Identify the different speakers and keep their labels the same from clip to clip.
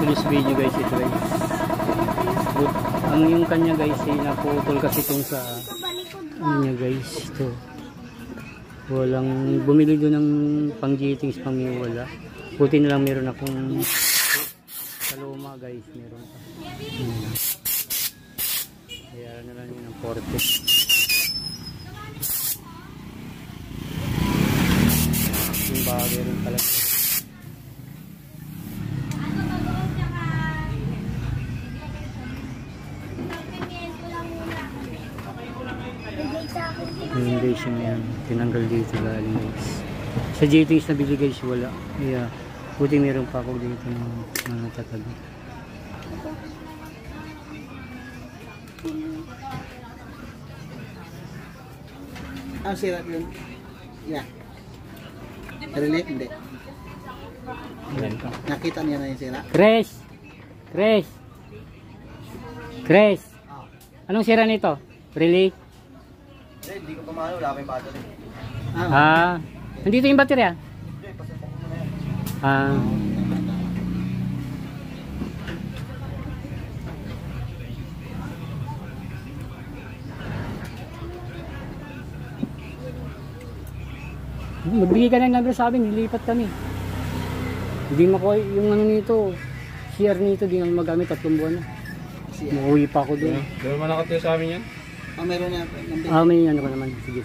Speaker 1: today's video guys, ito guys. But, ang yung kanya guys ay naputol kasi itong sa ano niya guys, ito. Walang bumili doon ng pang jetings pamiwala. Buti na lang meron akong sa luma guys, meron pa. Kaya na lang yun ang 40. Yung bagay rin pala. Hindi siya yan. Tinanggal dito galing guys. Sa JTs na bili guys wala. Yeah. Buti meron pa ako dito ng natatag.
Speaker 2: Ang sirap yun. Yeah. Relate hindi. Nakita niya na yung sira.
Speaker 1: Chris! Chris! Chris! Anong sira nito? Relay?
Speaker 2: Hindi ko pamahal. Wala pa yung battery.
Speaker 1: Nandito yung baterya? Magbigay ka ng number sa amin, nilipat kami. Hindi makuha yung ano nito, CR nito, di naman magamit, 3 buwan na. Mauwi pa ako doon.
Speaker 3: Doon man nakatiyo sa amin yan?
Speaker 2: Meron na.
Speaker 1: May ano ka naman, sige.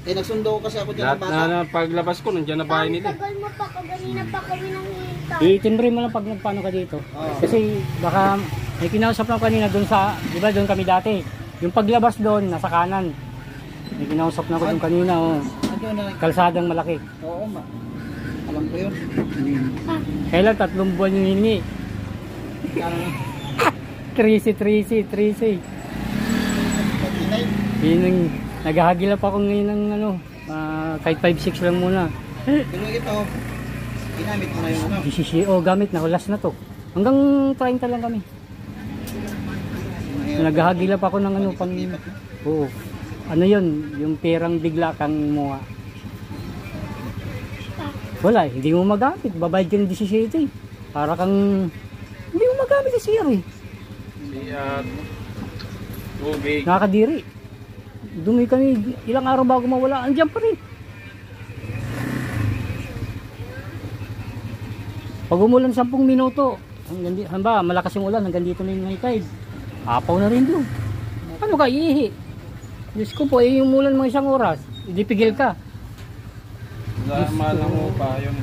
Speaker 2: Nagsundo ko kasi ako dyan ng bata.
Speaker 3: Paglabas ko, nandiyan na bahay nila.
Speaker 4: Tagal mo pa, kaganina pa kami nang hintay.
Speaker 1: Itimbre mo lang pag nagpano ka dito. Kasi baka may kinausap lang kanina doon sa, di ba doon kami dati. Yung paglabas doon, nasa kanan. May kinausap na ko doon kanina. Kalsadang malaki.
Speaker 2: Oo ma. Alam ko yun.
Speaker 1: Kailan 3 buwan yung hiningi. 3C. Yun, naghahagila pa ako ngayon ng ano, kahit 5-6 lang muna.
Speaker 2: Pero ito, ginamit mo na yung ano?
Speaker 1: Gamit na, last na to. Hanggang 30 lang kami. Naghahagila pa ako ng ano, pang... Oo. Ano yun, yung perang bigla kang muha. Wala, hindi mo magamit. Babayad ka ng 17. Para kang... Hindi mo magamit sa CR eh.
Speaker 3: Tubig.
Speaker 1: Nakakadiri. Dumi kami ilang araw bago mawala. Andiyan pa rin. Pag umulan 10 minuto, hamba, malakas yung ulan, hanggang dito na yung high tide. Apaw na rin doon. Ano ka, iihi? Diyos ko po, yung umulan mga 1 oras, hindi pigil ka.
Speaker 3: Malang mo pa yung